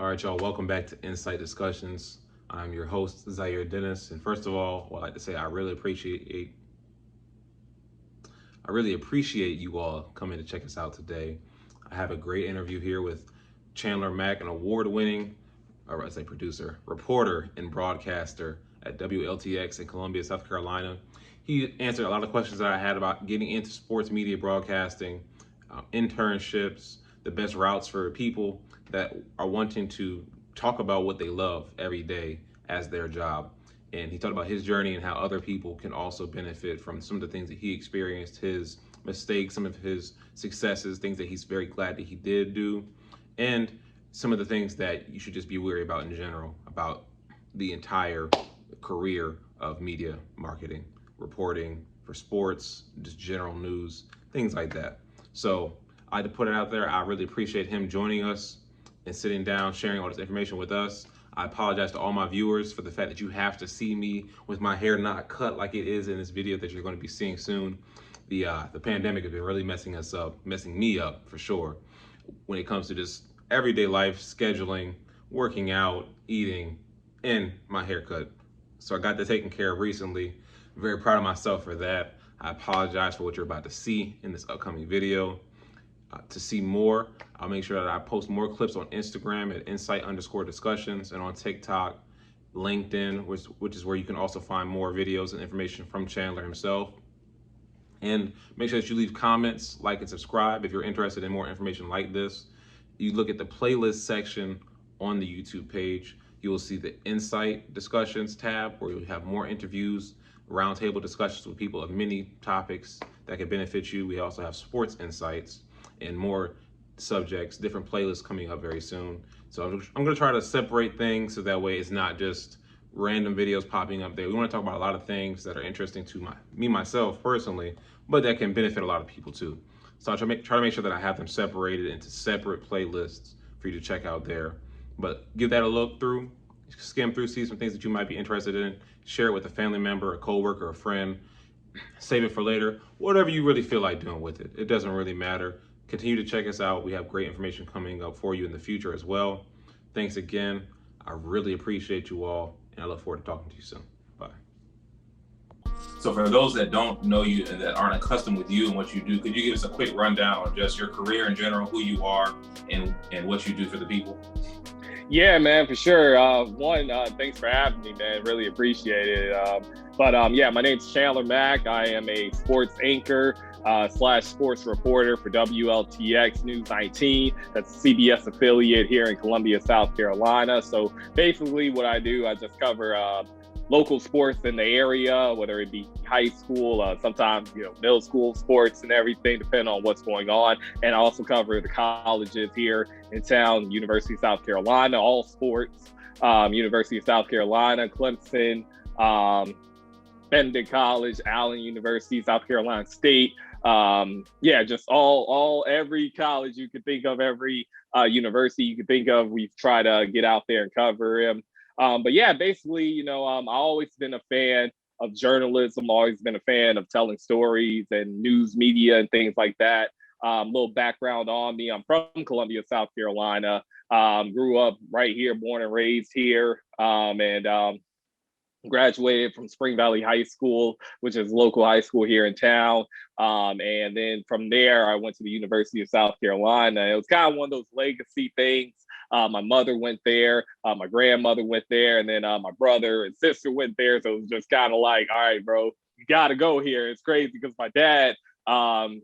All right, y'all. Welcome back to Insight Discussions. I'm your host, Zaire Dennis. And first of all, I'd like to say I really appreciate you all coming to check us out today. I have a great interview here with Chandler Mack, an award-winning, or I say producer, reporter, and broadcaster at WLTX in Columbia, South Carolina. He answered a lot of questions that I had about getting into sports media broadcasting, internships, the best routes for people that are wanting to talk about what they love every day as their job. And he talked about his journey and how other people can also benefit from some of the things that he experienced, his mistakes, some of his successes, things that he's very glad that he did do, and some of the things that you should just be wary about in general, about the entire career of media marketing, reporting for sports, just general news, things like that. So I had to put it out there. I really appreciate him joining us and sitting down, sharing all this information with us. I apologize to all my viewers for the fact that you have to see me with my hair not cut like it is in this video that you're going to be seeing soon. The pandemic has been really messing me up for sure when it comes to just everyday life, scheduling, working out, eating, and my haircut. So I got that taken care of recently. I'm very proud of myself for that. I apologize for what you're about to see in this upcoming video. To see more, I'll make sure that I post more clips on Instagram at insight_discussions and on TikTok, LinkedIn, which is where you can also find more videos and information from Chandler himself. And make sure that you leave comments, like, and subscribe if you're interested in more information like this. You look at the playlist section on the YouTube page, you will see the Insight Discussions tab where you have more interviews, roundtable discussions with people of many topics that can benefit you. We also have sports insights and more subjects, different playlists coming up very soon. So I'm gonna try to separate things so that way it's not just random videos popping up there. We want to talk about a lot of things that are interesting to myself personally, but that can benefit a lot of people too. So I'll try to make sure that I have them separated into separate playlists for you to check out there. But give that a look through, skim through, see some things that you might be interested in, share it with a family member, a coworker, a friend, save it for later, whatever you really feel like doing with it. It doesn't really matter. Continue to check us out. We have great information coming up for you in the future as well. Thanks again. I really appreciate you all, and I look forward to talking to you soon. Bye. So for those that don't know you and that aren't accustomed with you and what you do, could you give us a quick rundown on just your career in general, who you are, and what you do for the people? Yeah, man, for sure. Thanks for having me, man. Really appreciate it. Yeah, my name's Chandler Mack. I am a sports anchor / sports reporter for WLTX News 19. That's a CBS affiliate here in Columbia, South Carolina. So basically what I do, I just cover local sports in the area, whether it be high school, sometimes, middle school sports and everything, depending on what's going on. And I also cover the colleges here in town, University of South Carolina, all sports, University of South Carolina, Clemson, Benedict College, Allen University, South Carolina State. Just every college you could think of, every university you could think of, we've tried to get out there and cover them. Basically, I've always been a fan of journalism, always been a fan of telling stories and news media and things like that. Little background on me, I'm from Columbia, South Carolina, grew up right here, born and raised here, and graduated from Spring Valley High School, which is a local high school here in town. And then from there, I went to the University of South Carolina. It was kind of one of those legacy things. My mother went there, my grandmother went there, and then my brother and sister went there. So it was just kind of like, all right, bro, you got to go here. It's crazy because my dad,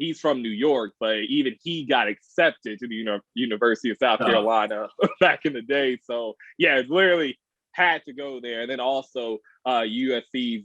he's from New York, but even he got accepted to the University of South Carolina back in the day. So yeah, it's literally had to go there. And then also USC's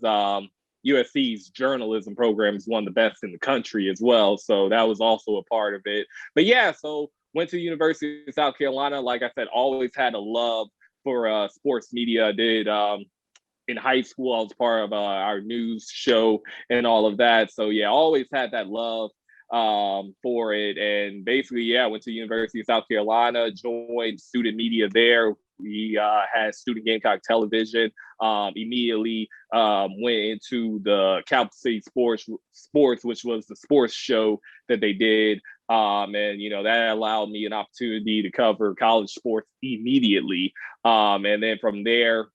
journalism program is one of the best in the country as well. So that was also a part of it. But yeah, so went to the University of South Carolina. Like I said, always had a love for sports media. I did in high school, I was part of our news show and all of that. So yeah, always had that love for it. And basically, yeah, I went to the University of South Carolina, joined student media there. We had Student Gamecock Television. Immediately went into the Capital City Sports, which was the sports show that they did And, that allowed me an opportunity to cover college sports immediately. And then from there,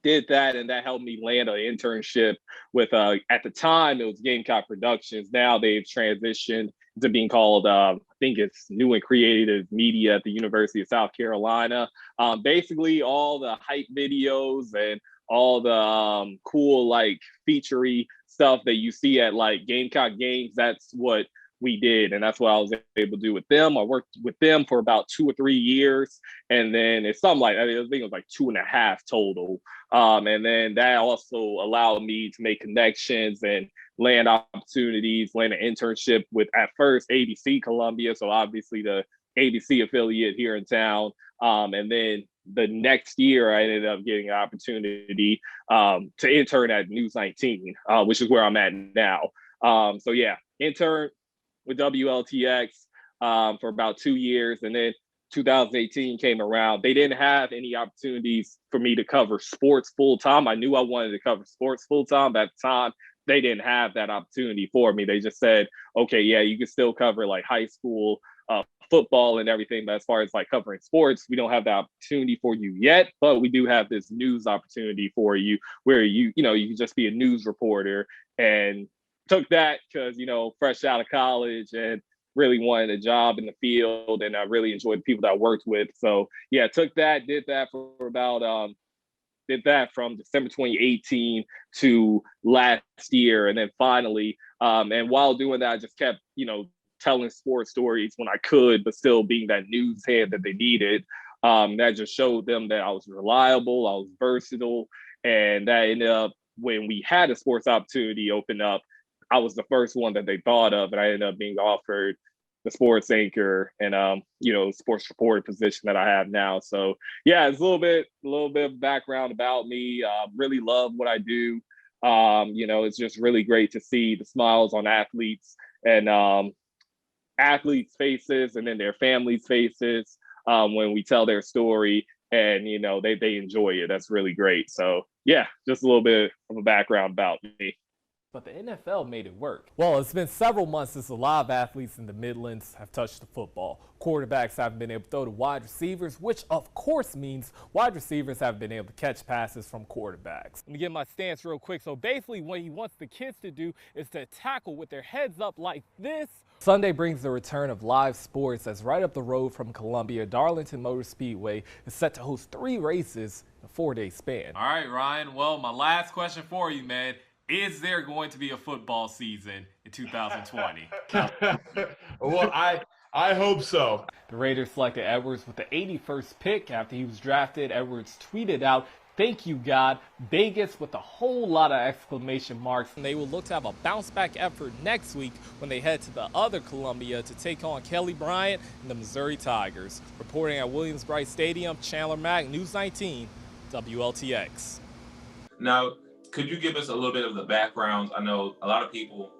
did that, and that helped me land an internship with at the time it was Gamecock Productions. Now they've transitioned to being called I think it's New and Creative Media at the University of South Carolina. Basically all the hype videos and all the cool like featurey stuff that you see at like Gamecock games, that's what we did, and that's what I was able to do with them. I worked with them for about 2 or 3 years, and then it's something like, I think it was like 2.5 total. And then that also allowed me to make connections and land opportunities, land an internship with, at first, ABC Columbia, so obviously the ABC affiliate here in town. And then the next year, I ended up getting an opportunity to intern at News 19, which is where I'm at now. So yeah, intern with WLTX for about 2 years, and then 2018 came around. They didn't have any opportunities for me to cover sports full time. I knew I wanted to cover sports full time, but at the time they didn't have that opportunity for me. They just said, okay, yeah, you can still cover like high school football and everything, but as far as like covering sports, we don't have the opportunity for you yet, but we do have this news opportunity for you where you can just be a news reporter. And took that because, fresh out of college and really wanted a job in the field, and I really enjoyed the people that I worked with. So yeah, took that, did that for about did that from December 2018 to last year, and then finally, and while doing that, I just kept, telling sports stories when I could, but still being that news head that they needed. That just showed them that I was reliable, I was versatile, and that ended up, when we had a sports opportunity open up, I was the first one that they thought of, and I ended up being offered the sports anchor and sports reporter position that I have now. So yeah, it's a little bit of background about me. Really love what I do. It's just really great to see the smiles on athletes and athletes' faces, and then their families' faces when we tell their story, and they enjoy it. That's really great. So yeah, just a little bit of a background about me. But the NFL made it work. Well, it's been several months since a lot of athletes in the Midlands have touched the football. Quarterbacks haven't been able to throw to wide receivers, which of course means wide receivers haven't been able to catch passes from quarterbacks. Let me get my stance real quick. So basically what he wants the kids to do is to tackle with their heads up like this. Sunday brings the return of live sports, as right up the road from Columbia, Darlington Motor Speedway is set to host 3 races in a 4-day span. All right, Ryan. Well, my last question for you, man. Is there going to be a football season in 2020? Well, I hope so. The Raiders selected Edwards with the 81st pick. After he was drafted, Edwards tweeted out, "Thank you, God. Vegas," with a whole lot of exclamation marks. And they will look to have a bounce-back effort next week when they head to the other Columbia to take on Kelly Bryant and the Missouri Tigers. Reporting at Williams-Brice Stadium, Chandler Mack, News 19, WLTX. Now, could you give us a little bit of the background? I know a lot of people,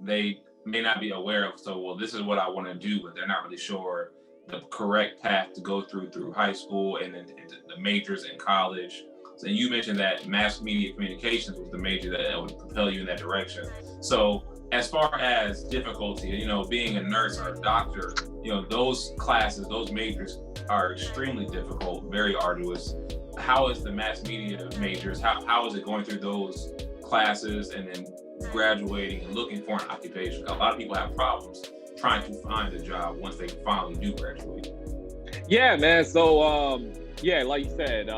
they may not be aware of, so, well, this is what I want to do, but they're not really sure the correct path to go through high school and then the majors in college. So you mentioned that mass media communications was the major that would propel you in that direction. So as far as difficulty, being a nurse or a doctor, those classes, those majors are extremely difficult, very arduous. How is the mass media majors, how is it going through those classes and then graduating and looking for an occupation? A lot of people have problems trying to find a job once they finally do graduate. Yeah, man. So, yeah, like you said,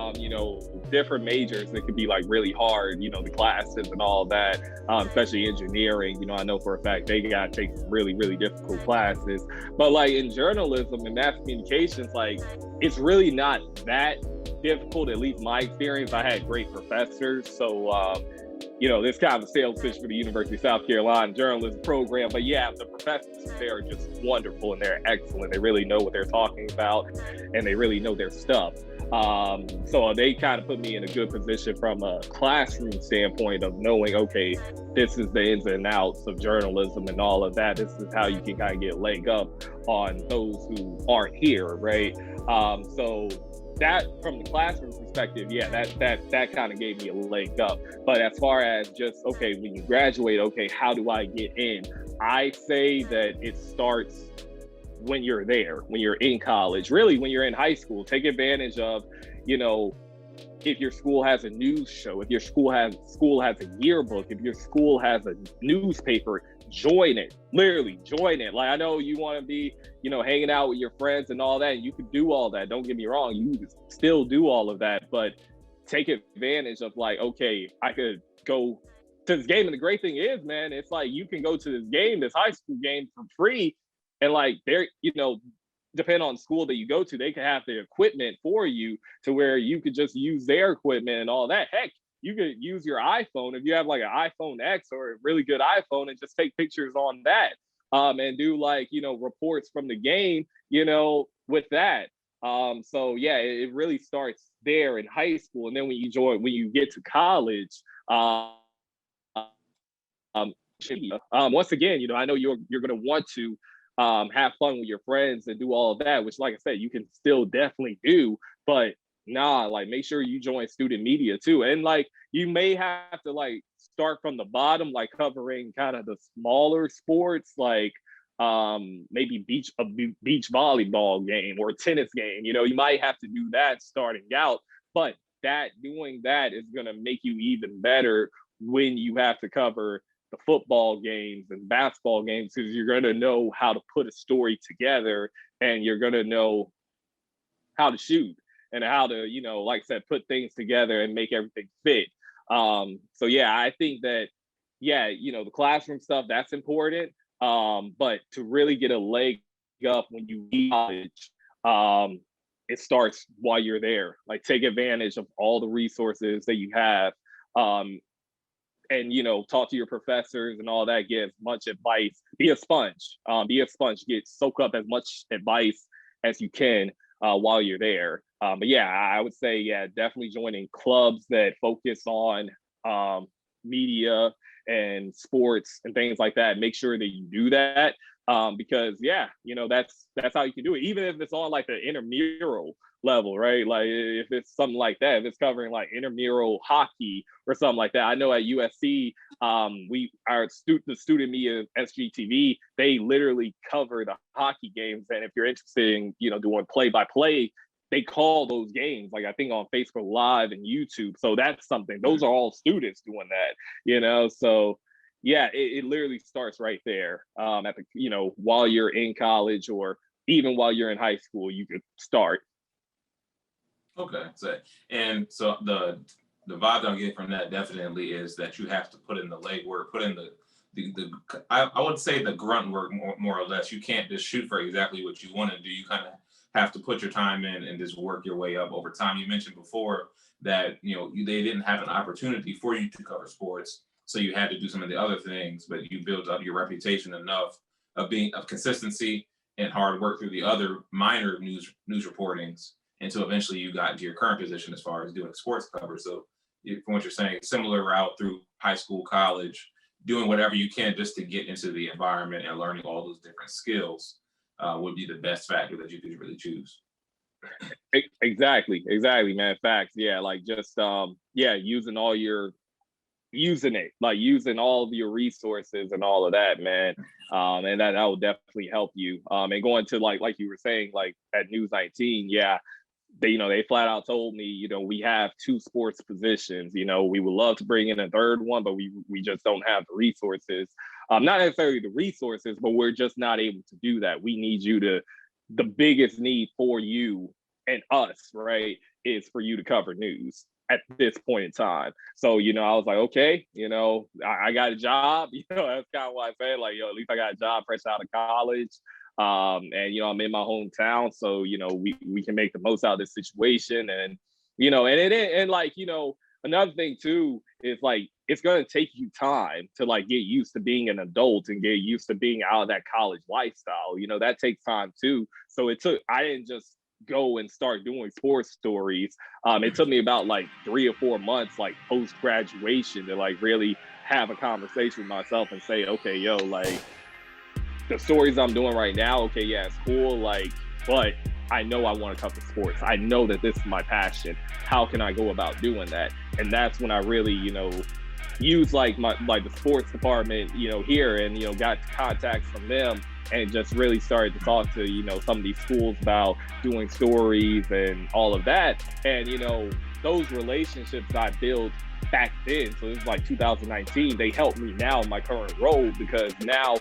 different majors, it could be like really hard, the classes and all that, especially engineering. I know for a fact they got to take really, really difficult classes. But like in journalism and mass communications, like it's really not that difficult, at least my experience. I had great professors. So, this kind of a sales pitch for the University of South Carolina journalism program. But yeah, the professors there are just wonderful and they're excellent. They really know what they're talking about and they really know their stuff. So they kind of put me in a good position from a classroom standpoint of knowing, okay, this is the ins and outs of journalism and all of that. This is how you can kind of get a leg up on those who aren't here, right? So that, from the classroom perspective, yeah, that kind of gave me a leg up. But as far as just, okay, when you graduate, okay, how do I get in? I say that it starts when you're there, when you're in college, really when you're in high school. Take advantage of, if your school has a news show, if your school has a yearbook, if your school has a newspaper, join it. Literally join it. Like, I know you want to be, hanging out with your friends and all that, and you can do all that. Don't get me wrong, you can still do all of that, but take advantage of, like, okay, I could go to this game. And the great thing is, man, it's like you can go to this game, this high school game, for free. And like, they're, depending on the school that you go to, they can have the equipment for you to where you could just use their equipment and all that. Heck, you could use your iPhone if you have like an iPhone X or a really good iPhone, and just take pictures on that, and do like, reports from the game, with that. So yeah, it really starts there in high school. And then when you get to college, once again, I know you're going to want to have fun with your friends and do all of that, which, like I said, you can still definitely do, but like, make sure you join student media too. And like, you may have to like start from the bottom, like covering kind of the smaller sports, like maybe a beach volleyball game or a tennis game. You might have to do that starting out, but doing that is going to make you even better when you have to cover the football games and basketball games, because you're going to know how to put a story together, and you're going to know how to shoot and how to, like I said, put things together and make everything fit. So yeah, I think that, the classroom stuff, that's important. But to really get a leg up when you leave college, it starts while you're there. Like, take advantage of all the resources that you have. And talk to your professors and all that, get as much advice, be a sponge, soak up as much advice as you can while you're there. But yeah, I would say, definitely joining clubs that focus on media and sports and things like that. Make sure that you do that, because that's how you can do it, even if it's on like the intramural level, right? Like, if it's something like that, if it's covering like intramural hockey or something like that. I know at USC, the student media SGTV, they literally cover the hockey games, and if you're interested in doing play-by-play, they call those games, like, I think on Facebook Live and YouTube. So that's something, those are all students doing that, so yeah, it literally starts right there, at the, while you're in college, or even while you're in high school, you could start. Okay, so the vibe that I'm getting from that definitely is that you have to put in the legwork, put in I would say the grunt work, more or less. You can't just shoot for exactly what you want to do. You kind of have to put your time in and just work your way up over time. You mentioned before that they didn't have an opportunity for you to cover sports, so you had to do some of the other things, but you built up your reputation enough of consistency and hard work through the other minor news reportings, until eventually you got into your current position as far as doing sports cover. So from what you're saying, similar route through high school, college, doing whatever you can just to get into the environment and learning all those different skills would be the best factor that you could really choose. Exactly, man. Facts. Yeah, like, just using all of your resources and all of that, man. And that will definitely help you. And going to like you were saying, like at News 19, they flat out told me, we have 2 sports positions. We would love to bring in a third one, but we just don't have the resources. Not necessarily the resources, but we're just not able to do that. We need the biggest need for you and us, right, is for you to cover news at this point in time. So, I was like, okay, I got a job, that's kind of why I said, like, at least I got a job fresh out of college. And, I'm in my hometown, so, we can make the most out of this situation. And, another thing too, is like, it's going to take you time to like get used to being an adult and get used to being out of that college lifestyle. That takes time too. So I didn't just go and start doing sports stories. It took me about like 3 or 4 months, like post graduation, to like really have a conversation with myself and say, okay, like, the stories I'm doing right now, okay, yeah, it's cool, like, but I know I want to cover sports. I know that this is my passion. How can I go about doing that? And that's when I really, used like the sports department, here, and got contacts from them, and just really started to talk to some of these schools about doing stories and all of that. And those relationships I built back then, so it was like 2019, they helped me now in my current role, because now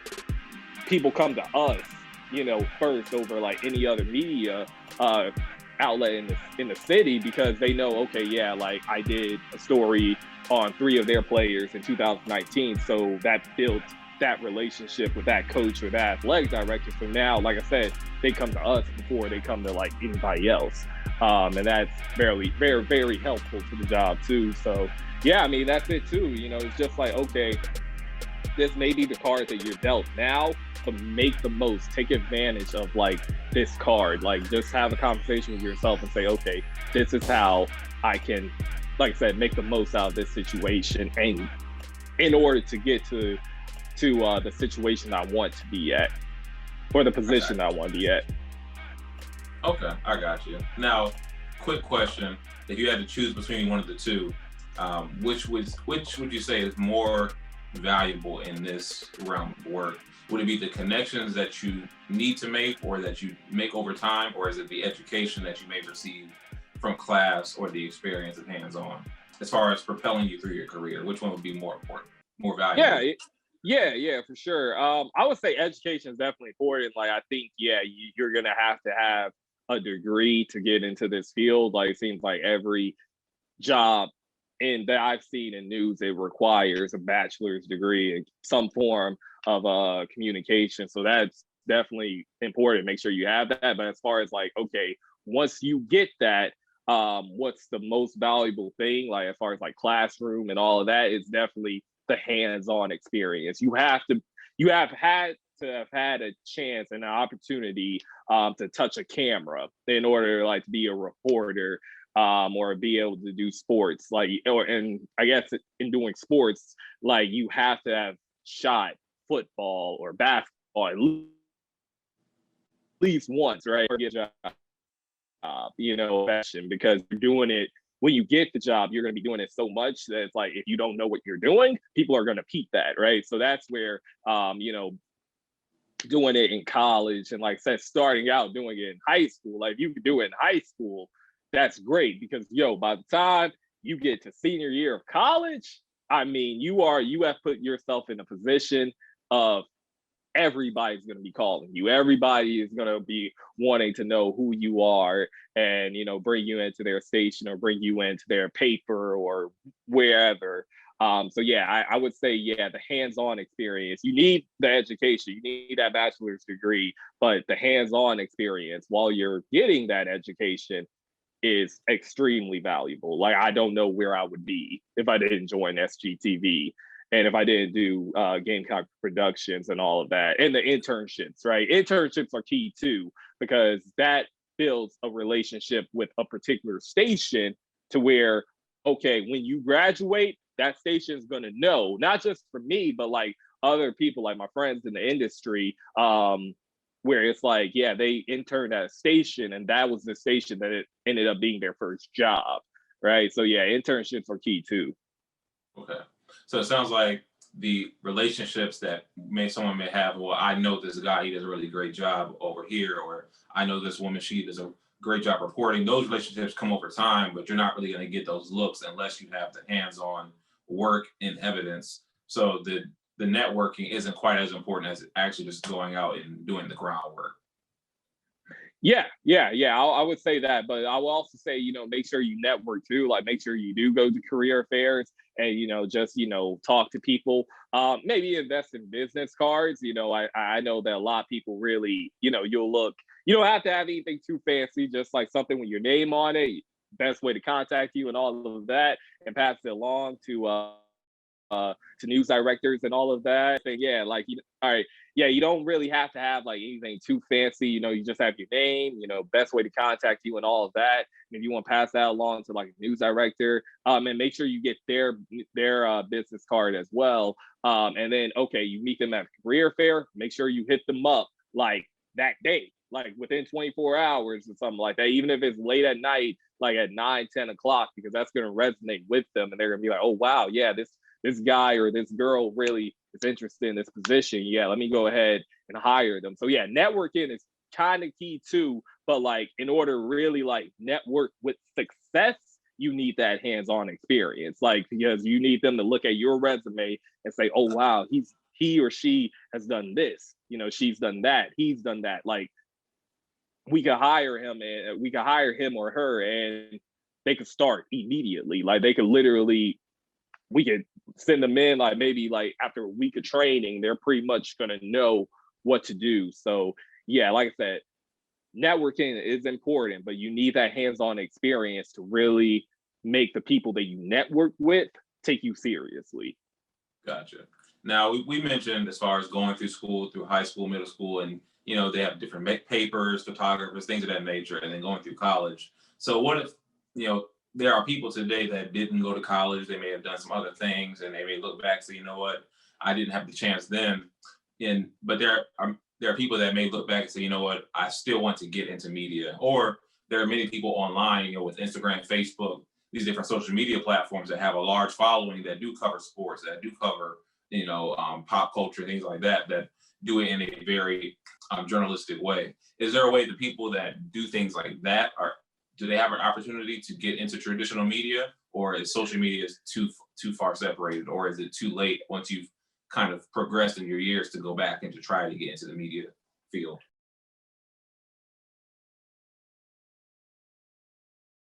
people come to us first over like any other media outlet in the city, because they know, okay, yeah, like I did a story on 3 of their players in 2019, so that built that relationship with that coach or that athletic director. So now, like I said, they come to us before they come to like anybody else, and that's very, very, very helpful to the job too. So yeah, I mean, that's it too. It's just like, okay, this may be the card that you're dealt now, but make the most, take advantage of like this card. Like, just have a conversation with yourself and say, okay, this is how I can, like I said, make the most out of this situation, and in order to get to the situation I want to be at, or the position I want to be at. Okay, I got you. Now, quick question: if you had to choose between one of the two, which would you say is more valuable in this realm of work? Would it be the connections that you need to make, or that you make over time, or is it the education that you may receive from class, or the experience of hands-on, as far as propelling you through your career? Which one would be more important, more valuable? Yeah, for sure. I would say education is definitely important. Like, I think, you're gonna have to have a degree to get into this field. Like, it seems like every job that I've seen in news, it requires a bachelor's degree in some form of communication. So that's definitely important. Make sure you have that. But as far as like, okay, once you get that, what's the most valuable thing? Like, as far as like classroom and all of that, is definitely the hands-on experience. You have had to have had a chance and an opportunity to touch a camera in order like to be a reporter, or be able to do sports, and I guess in doing sports, like, you have to have shot football or basketball at least once, right? Or get a job, because you're doing it. When you get the job, you're going to be doing it so much that it's like, if you don't know what you're doing, people are going to peep that, right? So that's where, doing it in college, and like I said, starting out doing it in high school, like, if you can do it in high school, that's great, because by the time you get to senior year of college, I mean, you have put yourself in a position of everybody's going to be calling you. Everybody is going to be wanting to know who you are, and bring you into their station, or bring you into their paper, or wherever. So yeah, I would say, the hands-on experience. You need the education, you need that bachelor's degree, but the hands-on experience while you're getting that education is extremely valuable. Like, I don't know where I would be if I didn't join SGTV, and if I didn't do Gamecock Productions and all of that, and the internships, right? Internships are key too, because that builds a relationship with a particular station, to where, okay, when you graduate, that station is going to know, not just for me, but like other people, like my friends in the industry, where it's like, they interned at a station, and that was the station that it ended up being their first job, right? So yeah, internships are key too. Okay. So it sounds like the relationships that someone may have, well, I know this guy, he does a really great job over here, or I know this woman, she does a great job reporting. Those relationships come over time, but you're not really going to get those looks unless you have the hands-on work and evidence. So the networking isn't quite as important as actually just going out and doing the groundwork. Yeah. I would say that, but I will also say, make sure you network too. Like, make sure you do go to career fairs, and just talk to people. Maybe invest in business cards. I know that a lot of people really, you'll look. You don't have to have anything too fancy, just like something with your name on it. Best way to contact you and all of that, and pass it along to news directors and all of that. And all right, you don't really have to have like anything too fancy. You just have your name, best way to contact you and all of that. And if you want to pass that along to like a news director, and make sure you get their business card as well. And then, okay, you meet them at a career fair, make sure you hit them up like that day, like within 24 hours or something like that, even if it's late at night, like at 9, 10 o'clock, because that's going to resonate with them, and they're going to be like, oh wow, yeah, this guy or this girl really is interested in this position. Yeah, let me go ahead and hire them. So yeah, networking is kind of key too. But like, in order to really like network with success, you need that hands-on experience. Like, because you need them to look at your resume and say, oh wow, he or she has done this. You know, she's done that. He's done that. Like, we could hire him or her, and they could start immediately. Like, they could literally, we could send them in like maybe like after a week of training, they're pretty much gonna know what to do. So yeah, like I said, networking is important, but you need that hands-on experience to really make the people that you network with take you seriously. Gotcha. Now, we mentioned as far as going through school, through high school, middle school, and they have different papers, photographers, things of that nature, and then going through college. So what if there are people today that didn't go to college? They may have done some other things, and they may look back and say, you know what, I didn't have the chance then. But there are people that may look back and say, you know what, I still want to get into media. Or there are many people online, with Instagram, Facebook, these different social media platforms that have a large following that do cover sports, that do cover pop culture, things like that, that do it in a very journalistic way. Is there a way that people that do things like that do they have an opportunity to get into traditional media, or is social media too far separated, or is it too late once you've kind of progressed in your years to go back and to try to get into the media field?